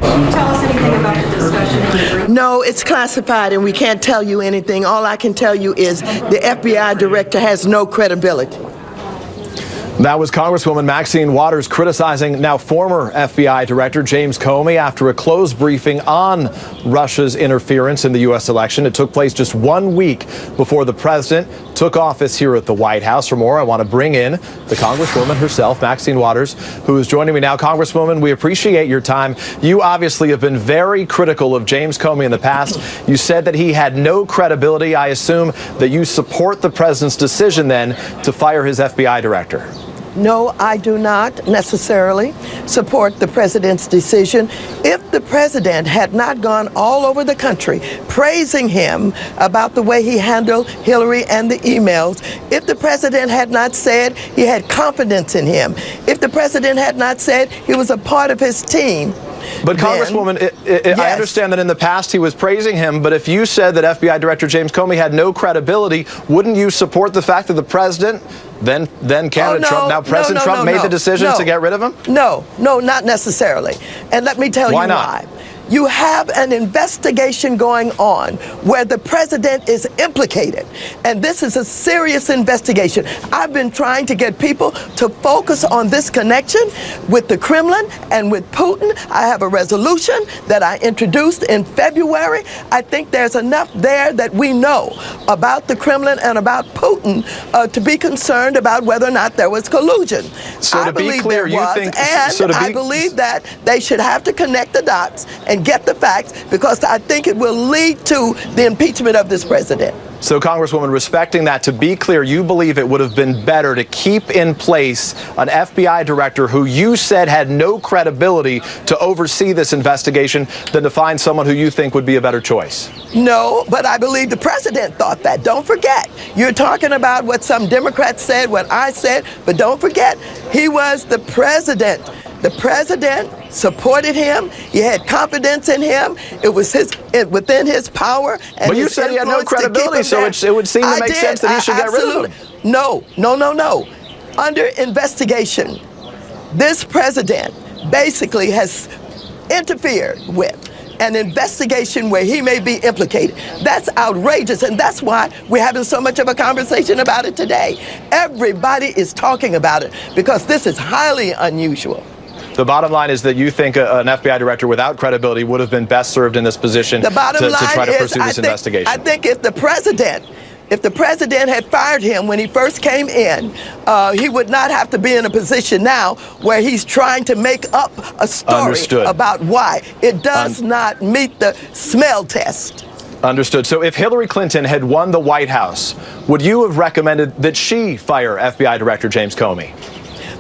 Can you tell us anything about the discussion in the group? No, it's classified and we can't tell you anything. All I can tell you is the FBI director has no credibility. That was Congresswoman Maxine Waters criticizing now former FBI Director James Comey after a closed briefing on Russia's interference in the U.S. election. It took place just 1 week before the president took office here at the White House. For more, I want to bring in the Congresswoman herself, Maxine Waters, who is joining me now. Congresswoman, we appreciate your time. You obviously have been very critical of James Comey in the past. You said that he had no credibility. I assume that you support the president's decision then to fire his FBI director. No, I do not necessarily support the president's decision. If the president had not gone all over the country praising him about the way he handled Hillary and the emails, if the president had not said he had confidence in him, if the president had not said he was a part of his team. But Congresswoman, yes. I understand that in the past he was praising him, but if you said that FBI Director James Comey had no credibility, wouldn't you support the fact that the president, then candidate Trump, now President Trump made the decision to get rid of him? No, not necessarily. And let me tell you why. You have an investigation going on where the president is implicated. And this is a serious investigation. I've been trying to get people to focus on this connection with the Kremlin and with Putin. I have a resolution that I introduced in February. I think there's enough there that we know about the Kremlin and about Putin to be concerned about whether or not there was collusion. So to be clear, you think... And I believe that they should have to connect the dots and get the facts, because I think it will lead to the impeachment of this president. So, Congresswoman, respecting that, to be clear, you believe it would have been better to keep in place an FBI director who you said had no credibility to oversee this investigation than to find someone who you think would be a better choice? No, but I believe the president thought that. Don't forget, you're talking about what some Democrats said, what I said, but don't forget, he was the president. The president supported him. He had confidence in him. It was within his power. And but you said he had no credibility, so it would seem to make sense that he should get rid of him. No. Under investigation, this president basically has interfered with an investigation where he may be implicated. That's outrageous, and that's why we're having so much of a conversation about it today. Everybody is talking about it because this is highly unusual. The bottom line is that you think an FBI director without credibility would have been best served in this position to try to pursue this investigation. I think if the president had fired him when he first came in, he would not have to be in a position now where he's trying to make up a story about why. It does not meet the smell test. Understood. So if Hillary Clinton had won the White House, would you have recommended that she fire FBI Director James Comey?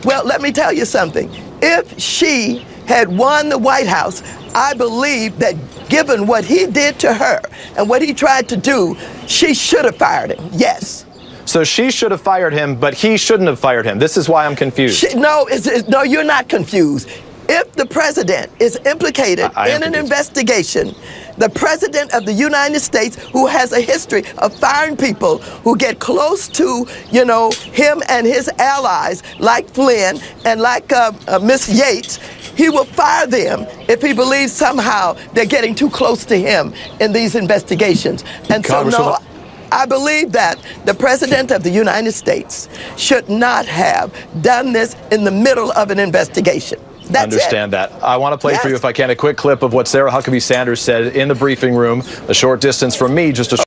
Well, let me tell you something. If she had won the White House, I believe that given what he did to her and what he tried to do, she should have fired him, yes. So she should have fired him, but he shouldn't have fired him. This is why I'm confused. No, you're not confused. If the president is implicated in an investigation, the president of the United States, who has a history of firing people who get close to, him and his allies, like Flynn and like Miss Yates, he will fire them if he believes somehow they're getting too close to him in these investigations. And so, no, I believe that the president of the United States should not have done this in the middle of an investigation. Understand that. I want to play for you, if I can, a quick clip of what Sarah Huckabee Sanders said in the briefing room, a short distance from me, just a